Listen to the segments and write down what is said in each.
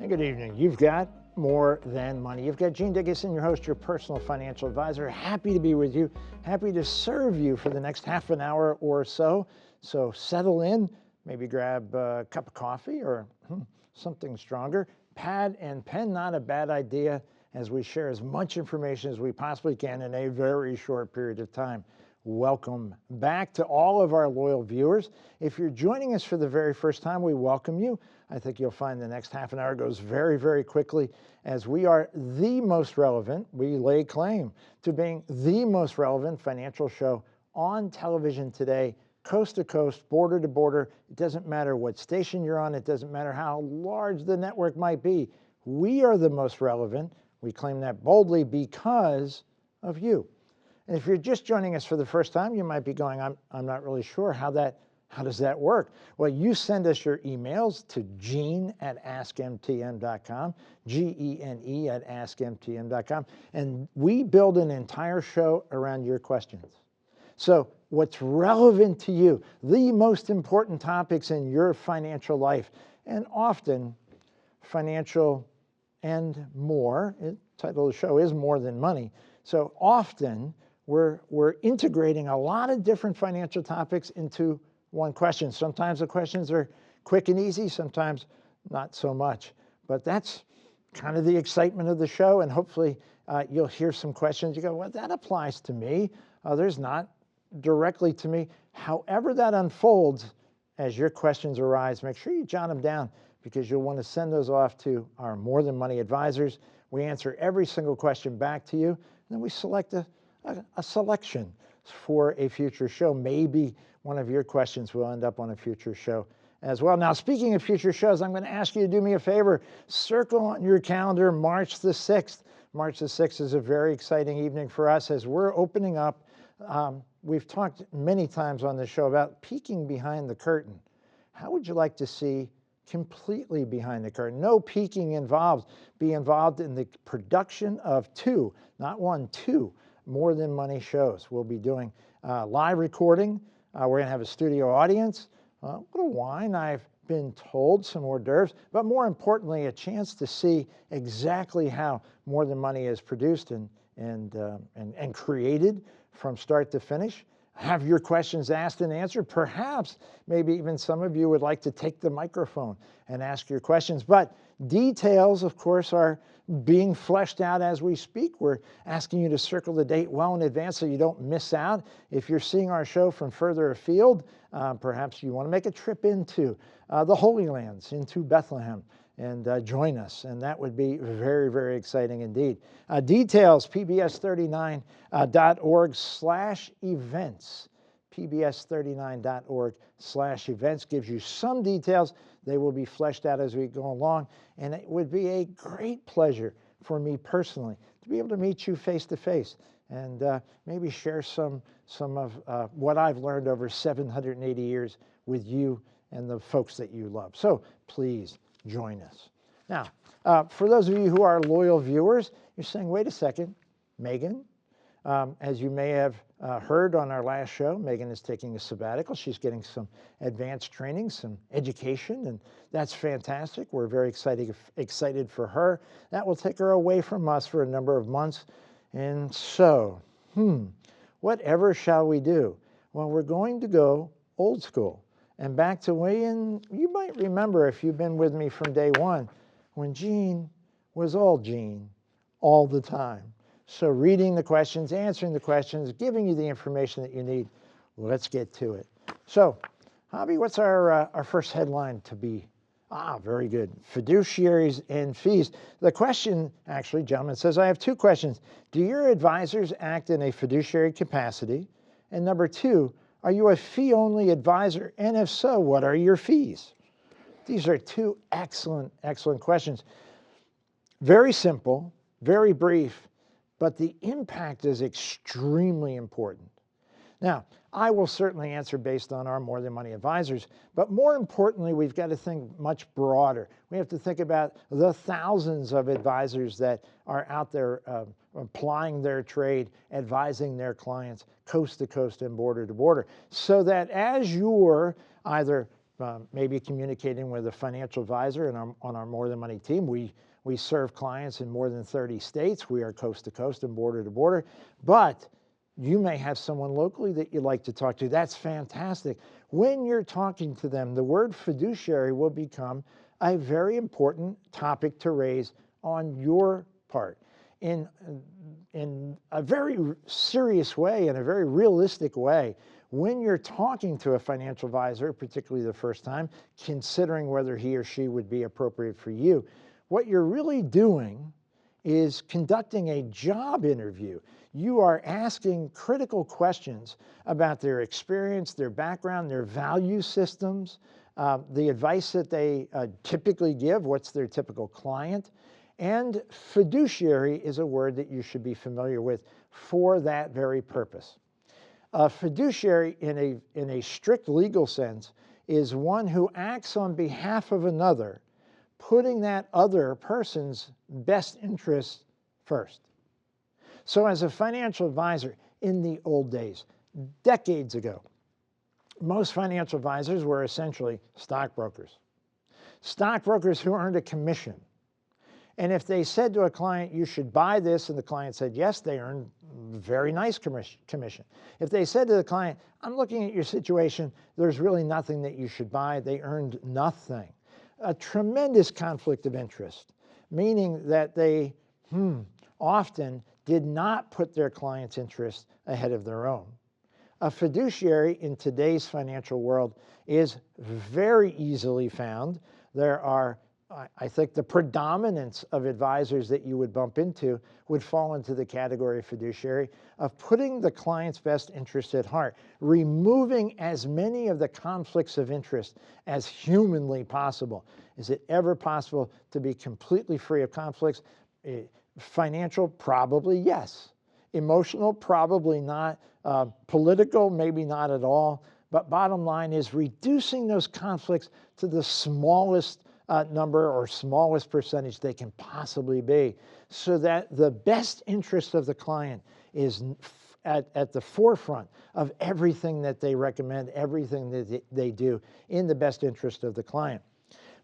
Good evening. You've got More Than Money. You've got Gene Dickinson, your host, your personal financial advisor. Happy to be with you. Happy to serve you for the next half an hour or so. So settle in, maybe grab a cup of coffee or something stronger. Pad and pen, not a bad idea, as we share as much information as we possibly can in a very short period of time. Welcome back to all of our loyal viewers. If you're joining us for the very first time, we welcome you. I think you'll find the next half an hour goes very, very quickly, as we are the most relevant, we lay claim to being the most relevant financial show on television today, coast to coast, border to border. It doesn't matter what station you're on. It doesn't matter how large the network might be. We are the most relevant. We claim that boldly because of you. And if you're just joining us for the first time, you might be going, I'm not really sure how does that work? Well, you send us your emails to gene@askmtm.com, GENE@askmtm.com, and we build an entire show around your questions. So what's relevant to you, the most important topics in your financial life, and often financial and more, the title of the show is More Than Money. So often we're integrating a lot of different financial topics into one question. Sometimes the questions are quick and easy, sometimes not so much. But that's kind of the excitement of the show, and hopefully you'll hear some questions. You go, well, that applies to me. Others not directly to me. However that unfolds, as your questions arise, make sure you jot them down, because you'll want to send those off to our More Than Money advisors. We answer every single question back to you, and then we select a selection for a future show. Maybe one of your questions will end up on a future show as well. Now, speaking of future shows, I'm going to ask you to do me a favor. Circle on your calendar March the 6th. March the 6th is a very exciting evening for us, as we're opening up. We've talked many times on the show about peeking behind the curtain. How would you like to see completely behind the curtain? No peeking involved. Be involved in the production of two, not one, two More Than Money shows. We'll be doing live recording. We're going to have a studio audience, a little wine, I've been told, some hors d'oeuvres, but more importantly, a chance to see exactly how More Than Money is produced and created from start to finish. Have your questions asked and answered. Perhaps, maybe even some of you would like to take the microphone and ask your questions. But details, of course, are being fleshed out as we speak. We're asking you to circle the date well in advance so you don't miss out. If you're seeing our show from further afield, perhaps you want to make a trip into the Holy Lands, into Bethlehem, and join us. And that would be very, very exciting indeed. Details, pbs39.org/events. pbs39.org/events gives you some details. They will be fleshed out as we go along. And it would be a great pleasure for me personally to be able to meet you face to face and maybe share some of what I've learned over 780 years with you and the folks that you love. So please join us. Now, for those of you who are loyal viewers, you're saying, wait a second, Megan, as you may have heard on our last show, Megan is taking a sabbatical. She's getting some advanced training, some education, and that's fantastic. We're very excited for her. That will take her away from us for a number of months. And so, whatever shall we do? Well, we're going to go old school and back to when, you might remember if you've been with me from day one, when Gene was all Gene all the time. So reading the questions, answering the questions, giving you the information that you need. Let's get to it. So, Javi, what's our first headline to be? Very good. Fiduciaries and fees. The question, actually, gentlemen, says, I have two questions. Do your advisors act in a fiduciary capacity? And number two, are you a fee-only advisor? And if so, what are your fees? These are two excellent, excellent questions. Very simple, very brief, but the impact is extremely important. Now, I will certainly answer based on our More Than Money advisors, but more importantly, we've got to think much broader. We have to think about the thousands of advisors that are out there applying their trade, advising their clients coast to coast and border to border, so that as you're either maybe communicating with a financial advisor on our More Than Money team. We serve clients in more than 30 states. We are coast to coast and border to border. But you may have someone locally that you'd like to talk to. That's fantastic. When you're talking to them, the word fiduciary will become a very important topic to raise on your part. In a very serious way, in a very realistic way, when you're talking to a financial advisor, particularly the first time, considering whether he or she would be appropriate for you, what you're really doing is conducting a job interview. You are asking critical questions about their experience, their background, their value systems, the advice that they typically give, what's their typical client. And fiduciary is a word that you should be familiar with for that very purpose. A fiduciary in a strict legal sense is one who acts on behalf of another, putting that other person's best interests first. So as a financial advisor in the old days, decades ago, most financial advisors were essentially stockbrokers. Stockbrokers who earned a commission. And if they said to a client, you should buy this, and the client said yes, they earned very nice commission. If they said to the client, I'm looking at your situation, there's really nothing that you should buy, they earned nothing. A tremendous conflict of interest, meaning that they often did not put their client's interest ahead of their own. A fiduciary in today's financial world is very easily found. There are, I think, the predominance of advisors that you would bump into would fall into the category of fiduciary, of putting the client's best interest at heart, removing as many of the conflicts of interest as humanly possible. Is it ever possible to be completely free of conflicts? Financial, probably yes. Emotional, probably not. Political, maybe not at all. But bottom line is reducing those conflicts to the smallest number or smallest percentage they can possibly be, so that the best interest of the client is at the forefront of everything that they recommend, everything that they do in the best interest of the client.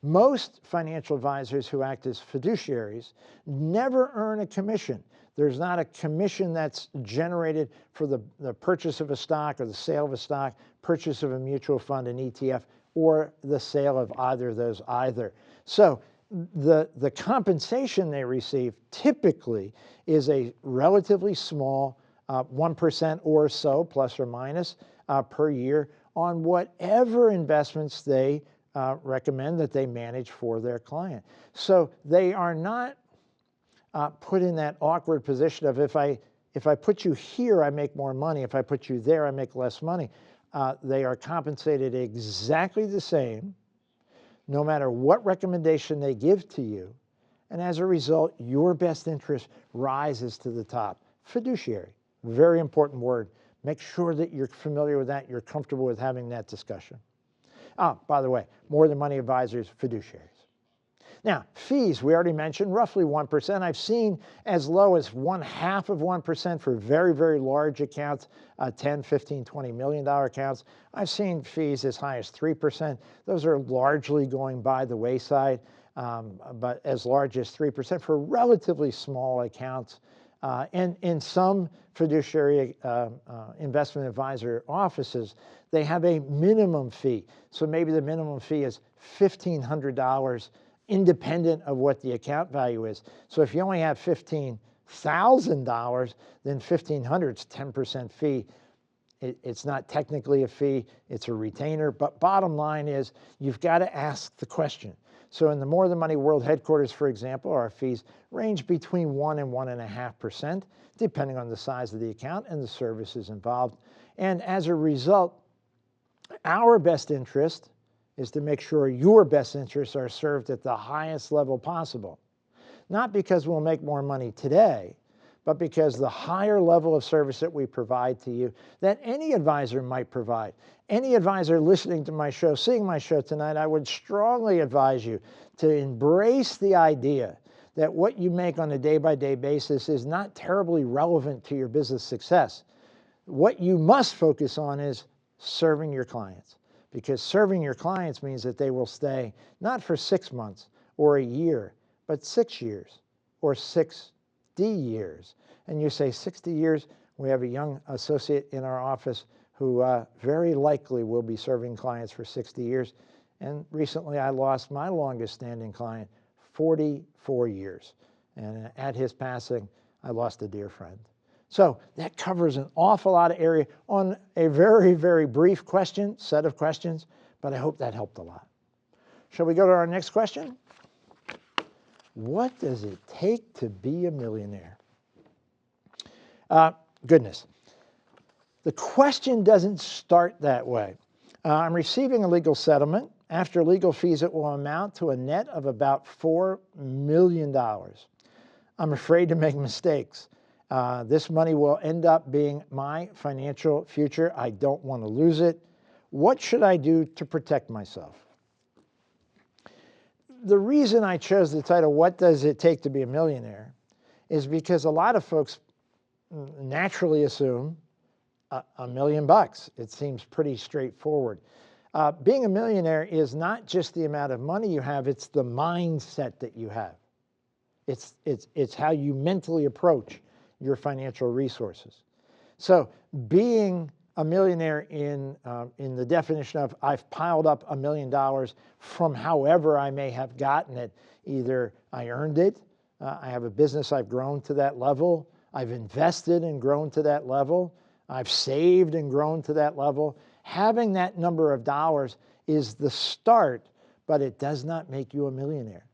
Most financial advisors who act as fiduciaries never earn a commission. There's not a commission that's generated for the purchase of a stock or the sale of a stock, purchase of a mutual fund, an ETF, or the sale of either of those either. So the compensation they receive typically is a relatively small 1% or so, plus or minus, per year on whatever investments they recommend that they manage for their client. So they are not put in that awkward position of if I put you here, I make more money. If I put you there, I make less money. They are compensated exactly the same, no matter what recommendation they give to you. And as a result, your best interest rises to the top. Fiduciary, very important word. Make sure that you're familiar with that, you're comfortable with having that discussion. By the way, More Than Money advisors, fiduciaries. Now, fees, we already mentioned, roughly 1%. I've seen as low as 0.5% for very, very large accounts, 10, 15, $20 million accounts. I've seen fees as high as 3%. Those are largely going by the wayside, but as large as 3% for relatively small accounts. And in some fiduciary investment advisor offices, they have a minimum fee. So maybe the minimum fee is $1,500, independent of what the account value is. So if you only have $15,000, then $1,500 is 10% fee. It's not technically a fee, it's a retainer. But bottom line is, you've got to ask the question. So in the More Than Money World Headquarters, for example, our fees range between 1 and 1.5%, depending on the size of the account and the services involved. And as a result, our best interest is to make sure your best interests are served at the highest level possible. Not because we'll make more money today, but because the higher level of service that we provide to you, that any advisor might provide. Any advisor listening to my show, seeing my show tonight, I would strongly advise you to embrace the idea that what you make on a day-by-day basis is not terribly relevant to your business success. What you must focus on is serving your clients. because serving your clients means that they will stay not for 6 months or a year, but 6 years or 60 years. And you say 60 years, we have a young associate in our office who very likely will be serving clients for 60 years. And recently I lost my longest standing client, 44 years. And at his passing, I lost a dear friend. So that covers an awful lot of area on a very, very brief set of questions, but I hope that helped a lot. Shall we go to our next question? What does it take to be a millionaire? Goodness. The question doesn't start that way. I'm receiving a legal settlement. After legal fees, it will amount to a net of about $4 million. I'm afraid to make mistakes. This money will end up being my financial future. I don't want to lose it. What should I do to protect myself? The reason I chose the title, What Does It Take to Be a Millionaire, is because a lot of folks naturally assume $1 million. It seems pretty straightforward. Being a millionaire is not just the amount of money you have, it's the mindset that you have. It's how you mentally approach your financial resources. So being a millionaire in the definition of I've piled up $1 million from however I may have gotten it, either I earned it, I have a business, I've grown to that level, I've invested and grown to that level, I've saved and grown to that level. Having that number of dollars is the start, but it does not make you a millionaire.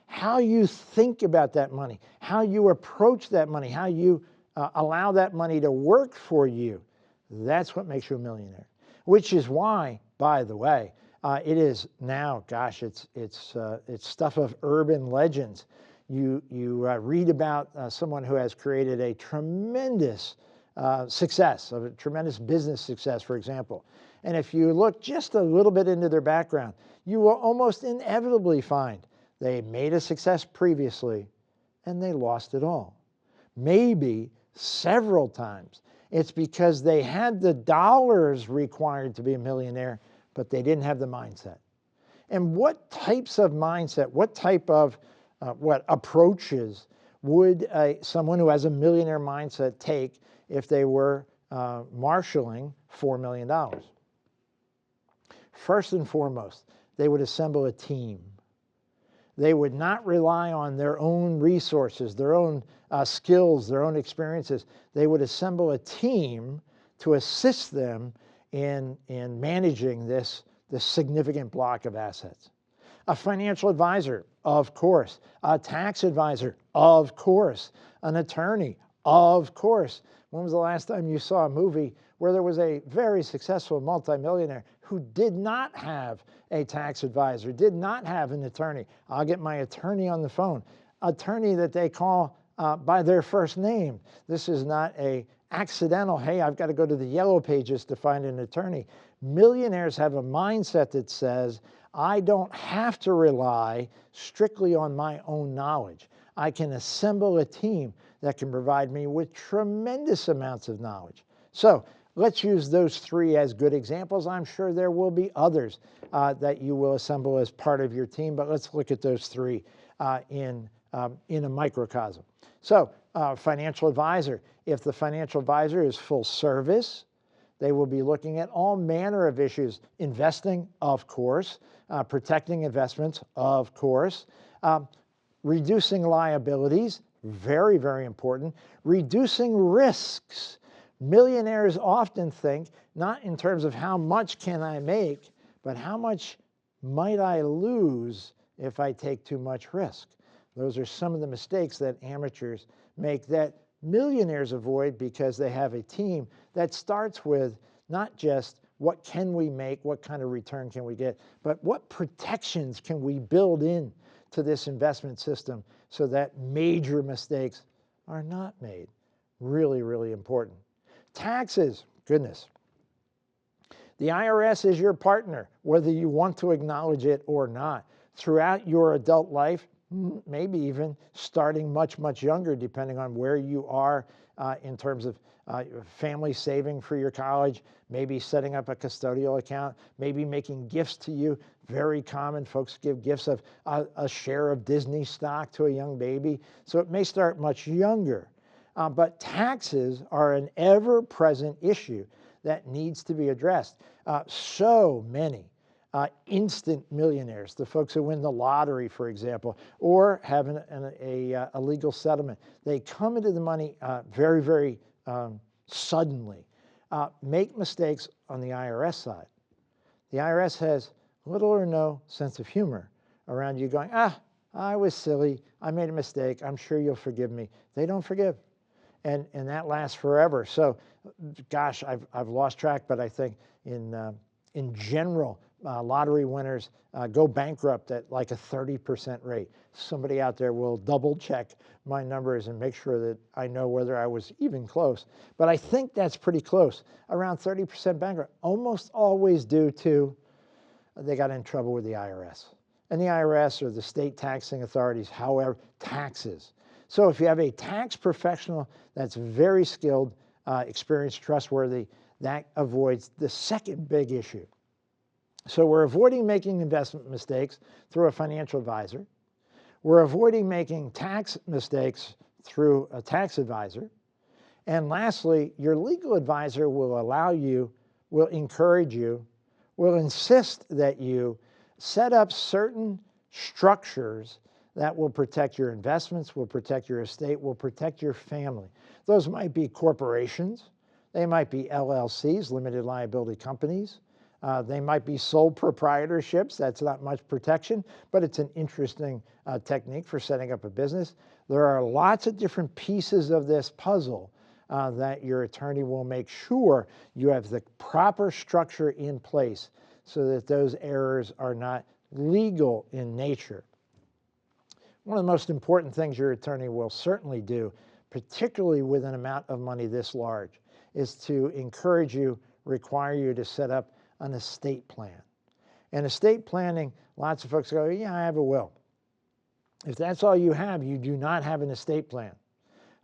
How you think about that money, how you approach that money, how you allow that money to work for you, that's what makes you a millionaire. Which is why, by the way, it is now, gosh, it's stuff of urban legends. You read about someone who has created a tremendous success, a tremendous business success, for example. And if you look just a little bit into their background, you will almost inevitably find they made a success previously and they lost it all. Maybe several times. It's because they had the dollars required to be a millionaire, but they didn't have the mindset. And what types of mindset, what type of approaches would someone who has a millionaire mindset take if they were marshaling $4 million? First and foremost, they would assemble a team. They would not rely on their own resources, their own skills, their own experiences. They would assemble a team to assist them in managing this significant block of assets. A financial advisor, of course. A tax advisor, of course. An attorney, of course. When was the last time you saw a movie where there was a very successful multimillionaire who did not have a tax advisor, did not have an attorney? I'll get my attorney on the phone. Attorney that they call by their first name. This is not a accidental, hey, I've got to go to the yellow pages to find an attorney. Millionaires have a mindset that says, I don't have to rely strictly on my own knowledge. I can assemble a team that can provide me with tremendous amounts of knowledge. So let's use those three as good examples. I'm sure there will be others that you will assemble as part of your team, but let's look at those three in a microcosm. So financial advisor, if the financial advisor is full service, they will be looking at all manner of issues. Investing, of course. Protecting investments, of course. Reducing liabilities, very, very important. Reducing risks. Millionaires often think not in terms of how much can I make, but how much might I lose if I take too much risk. Those are some of the mistakes that amateurs make that millionaires avoid because they have a team that starts with not just what can we make, what kind of return can we get, but what protections can we build in to this investment system so that major mistakes are not made. Really, really important. Taxes, goodness. The IRS is your partner, whether you want to acknowledge it or not. Throughout your adult life, maybe even starting much, much younger, depending on where you are in terms of family saving for your college, maybe setting up a custodial account, maybe making gifts to you. Very common. Folks give gifts of a share of Disney stock to a young baby. So it may start much younger. But taxes are an ever-present issue that needs to be addressed. So many instant millionaires, the folks who win the lottery, for example, or have a legal settlement, they come into the money very, very suddenly, make mistakes on the IRS side. The IRS has little or no sense of humor around you going, I was silly, I made a mistake, I'm sure you'll forgive me. They don't forgive. And that lasts forever. So, gosh, I've lost track, but I think in general, lottery winners go bankrupt at like a 30% rate. Somebody out there will double check my numbers and make sure that I know whether I was even close. But I think that's pretty close. Around 30% bankrupt, almost always due to they got in trouble with the IRS. And the IRS or the state taxing authorities, however, taxes. So if you have a tax professional that's very skilled, experienced, trustworthy, that avoids the second big issue. So we're avoiding making investment mistakes through a financial advisor. We're avoiding making tax mistakes through a tax advisor. And lastly, your legal advisor will allow you, will encourage you, will insist that you set up certain structures that will protect your investments, will protect your estate, will protect your family. Those might be corporations. They might be LLCs, limited liability companies. They might be sole proprietorships. That's not much protection, but it's an interesting technique for setting up a business. There are lots of different pieces of this puzzle that your attorney will make sure you have the proper structure in place so that those errors are not legal in nature. One of the most important things your attorney will certainly do, particularly with an amount of money this large, is to encourage you, require you to set up an estate plan. And estate planning, lots of folks go, yeah, I have a will. If that's all you have, you do not have an estate plan.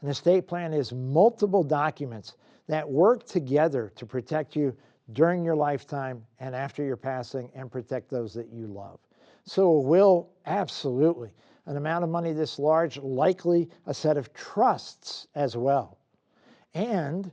An estate plan is multiple documents that work together to protect you during your lifetime and after your passing and protect those that you love. So a will, absolutely. An amount of money this large, likely a set of trusts as well. And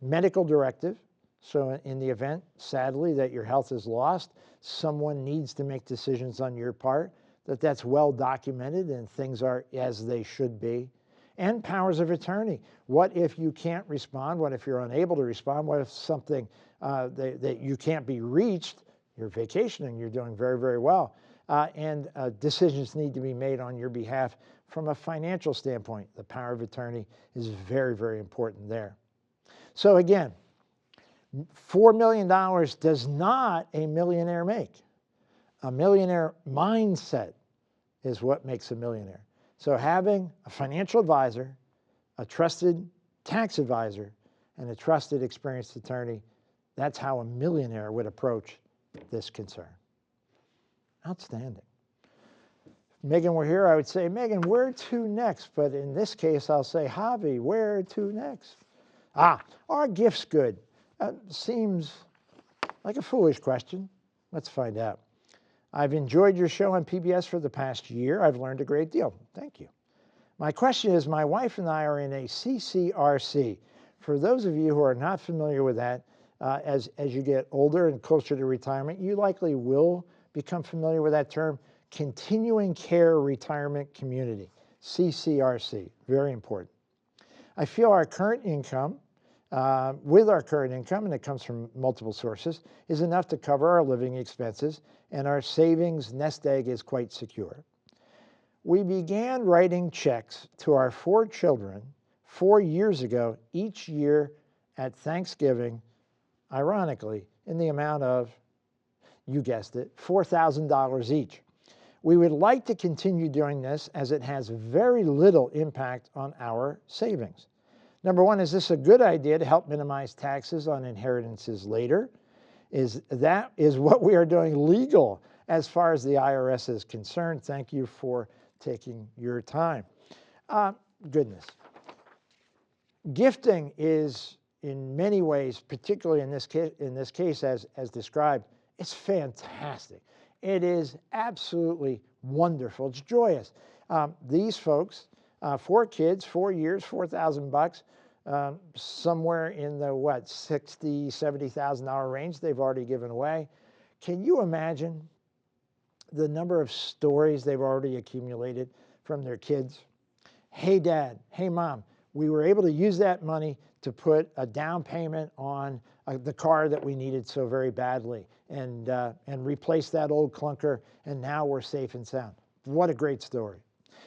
medical directive. So in the event, sadly, that your health is lost, someone needs to make decisions on your part, that's well documented and things are as they should be. And powers of attorney. What if you can't respond? What if you're unable to respond? What if something that you can't be reached? You're vacationing, you're doing very, very well. And decisions need to be made on your behalf from a financial standpoint. The power of attorney is very, very important there. So again, $4 million does not a millionaire make. A millionaire mindset is what makes a millionaire. So having a financial advisor, a trusted tax advisor, and a trusted experienced attorney, that's how a millionaire would approach this concern. Outstanding. If Megan were here, I would say, Megan, where to next? But in this case, I'll say, Javi, where to next? Are gifts good? Seems like a foolish question. Let's find out. I've enjoyed your show on PBS for the past year. I've learned a great deal. Thank you. My question is, my wife and I are in a CCRC. For those of you who are not familiar with that, as you get older and closer to retirement, you likely will become familiar with that term, Continuing Care Retirement Community, CCRC, very important. I feel our current income, with our current income, and it comes from multiple sources, is enough to cover our living expenses, and our savings nest egg is quite secure. We began writing checks to our 4 children 4 years ago, each year at Thanksgiving, ironically, in the amount of, you guessed it, $4,000 each. We would like to continue doing this as it has very little impact on our savings. Number one, is this a good idea to help minimize taxes on inheritances later? Is what we are doing legal as far as the IRS is concerned? Thank you for taking your time. Goodness. Gifting is, in many ways, particularly in this case as described, it's fantastic. It is absolutely wonderful. It's joyous. These folks, 4 kids, 4 years, $4,000, somewhere in the $60,000, $70,000 range they've already given away. Can you imagine the number of stories they've already accumulated from their kids? Hey, Dad. Hey, Mom. We were able to use that money to put a down payment on the car that we needed so very badly, and replace that old clunker, and now we're safe and sound. What a great story.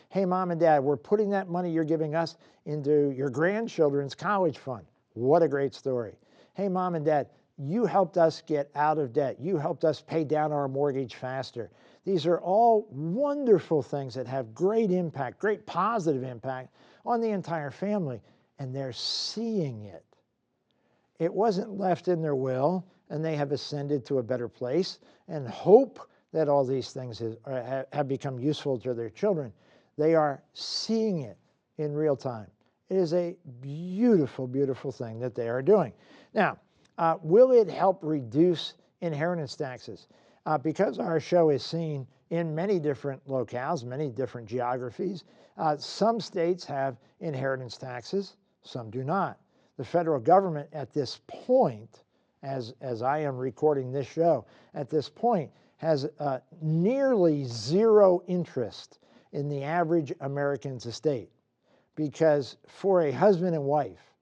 Hey, Mom and Dad, we're putting that money you're giving us into your grandchildren's college fund. What a great story. Hey, Mom and Dad, you helped us get out of debt. You helped us pay down our mortgage faster. These are all wonderful things that have great impact, great positive impact on the entire family, and they're seeing it. It wasn't left in their will, and they have ascended to a better place and hope that all these things have become useful to their children. They are seeing it in real time. It is a beautiful, beautiful thing that they are doing. Now, will it help reduce inheritance taxes? Because our show is seen in many different locales, many different geographies, some states have inheritance taxes, some do not. The federal government at this point, as I am recording this show, at this point has nearly zero interest in the average American's estate. Because for a husband and wife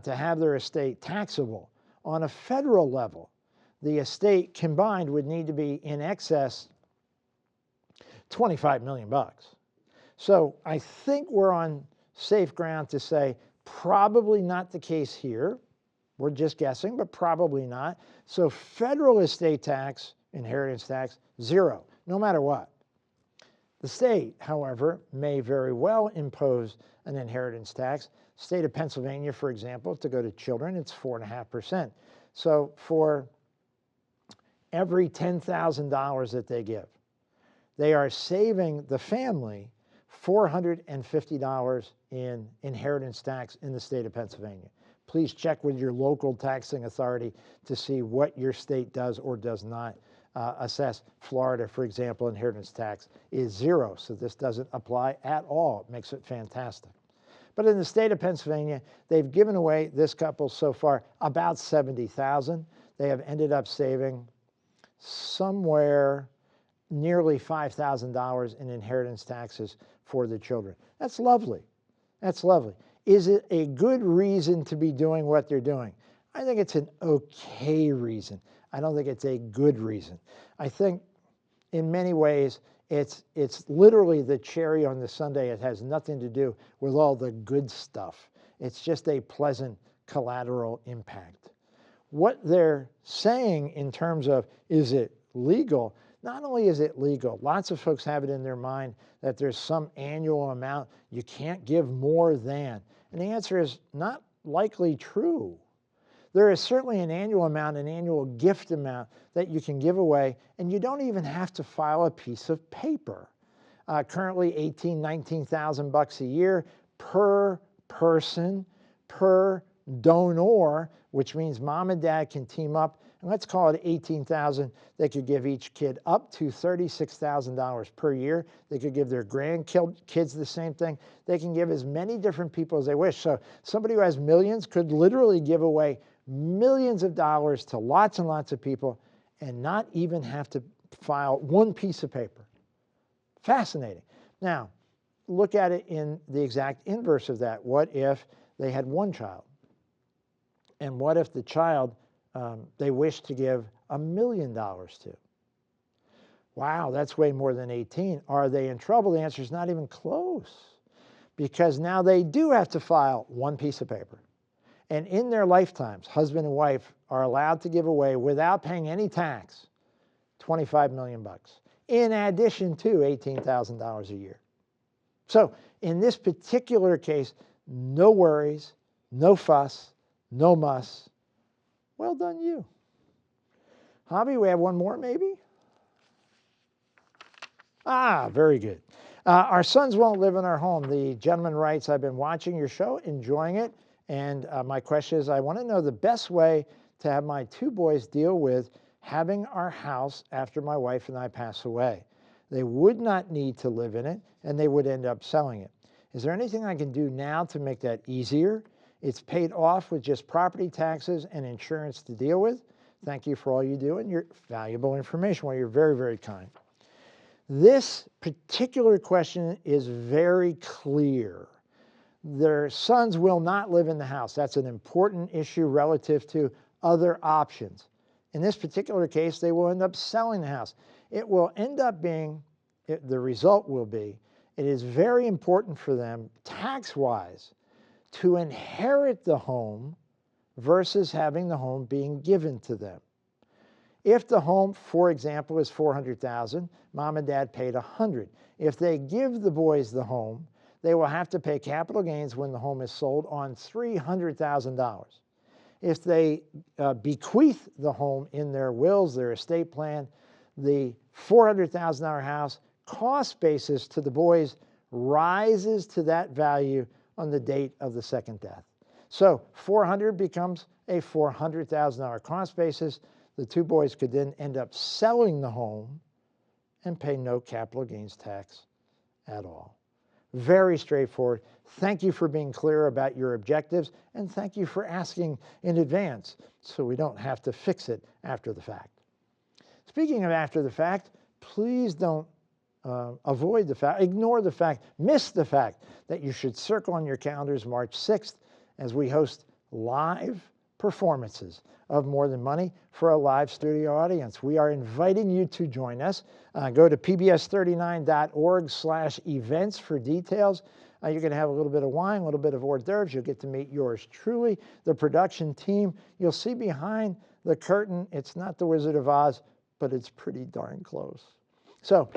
to have their estate taxable on a federal level, the estate combined would need to be in excess $25 million. So I think we're on safe ground to say probably not the case here. We're just guessing, but probably not. So federal estate tax, inheritance tax, zero, no matter what. The state, however, may very well impose an inheritance tax. State of Pennsylvania, for example, to go to children, it's 4.5%. So for every $10,000 that they give, they are saving the family $450 in inheritance tax in the state of Pennsylvania. Please check with your local taxing authority to see what your state does or does not assess. Florida, for example, inheritance tax is zero, so this doesn't apply at all. It makes it fantastic. But in the state of Pennsylvania, they've given away, this couple so far, about $70,000. They have ended up saving somewhere nearly $5,000 in inheritance taxes for the children. That's lovely. That's lovely. Is it a good reason to be doing what they're doing? I think it's an okay reason. I don't think it's a good reason. I think in many ways it's literally the cherry on the sundae. It has nothing to do with all the good stuff. It's just a pleasant collateral impact. What they're saying in terms of is it legal, not only is it legal, lots of folks have it in their mind that there's some annual amount you can't give more than. And the answer is not likely true. There is certainly an annual amount, an annual gift amount that you can give away, and you don't even have to file a piece of paper. Currently $18,000, $19,000 a year per person, per donor, which means mom and dad can team up, and let's call it $18,000. They could give each kid up to $36,000 per year. They could give their grandkids the same thing. They can give as many different people as they wish. So somebody who has millions could literally give away millions of dollars to lots and lots of people and not even have to file one piece of paper. Fascinating. Now, look at it in the exact inverse of that. What if they had one child? And what if the child they wish to give $1 million to? Wow, that's way more than 18. Are they in trouble? The answer is not even close, because now they do have to file one piece of paper. And in their lifetimes, husband and wife are allowed to give away, without paying any tax, $25 million, in addition to $18,000 a year. So in this particular case, no worries, no fuss, no muss. Well done, you. Hobby, we have one more, maybe? Ah, very good. Our sons won't live in our home. The gentleman writes, I've been watching your show, enjoying it, And my question is, I want to know the best way to have my two boys deal with having our house after my wife and I pass away. They would not need to live in it, and they would end up selling it. Is there anything I can do now to make that easier? It's paid off with just property taxes and insurance to deal with. Thank you for all you do and your valuable information. Well, you're very, very kind. This particular question is very clear. Their sons will not live in the house. That's an important issue relative to other options. In this particular case, they will end up selling the house. It will end up being, the result will be, it is very important for them, tax-wise, to inherit the home versus having the home being given to them. If the home, for example, is $400,000, mom and dad paid $100,000. If they give the boys the home, they will have to pay capital gains when the home is sold on $300,000. If they bequeath the home in their wills, their estate plan, the $400,000 house cost basis to the boys rises to that value on the date of the second death. So $400,000 becomes a $400,000 cost basis. The two boys could then end up selling the home and pay no capital gains tax at all. Very straightforward. Thank you for being clear about your objectives, and thank you for asking in advance so we don't have to fix it after the fact. Speaking of after the fact, please don't avoid the fact, ignore the fact, miss the fact that you should circle on your calendars March 6th as we host live performances of More Than Money for a live studio audience. We are inviting you to join us. Go to pbs39.org/events for details. You're going to have a little bit of wine, a little bit of hors d'oeuvres. You'll get to meet yours truly, the production team. You'll see behind the curtain, it's not the Wizard of Oz, but it's pretty darn close. So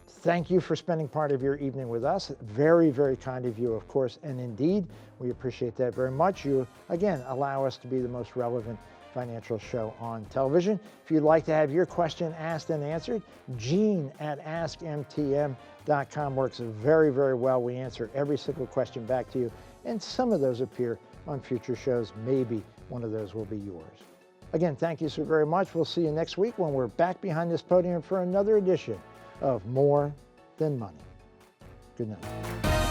thank you for spending part of your evening with us. Very, very kind of you, of course, and indeed, we appreciate that very much. You, again, allow us to be the most relevant financial show on television. If you'd like to have your question asked and answered, Gene@AskMTM.com works very, very well. We answer every single question back to you, and some of those appear on future shows. Maybe one of those will be yours. Again, thank you so very much. We'll see you next week when we're back behind this podium for another edition of More Than Money. Good night.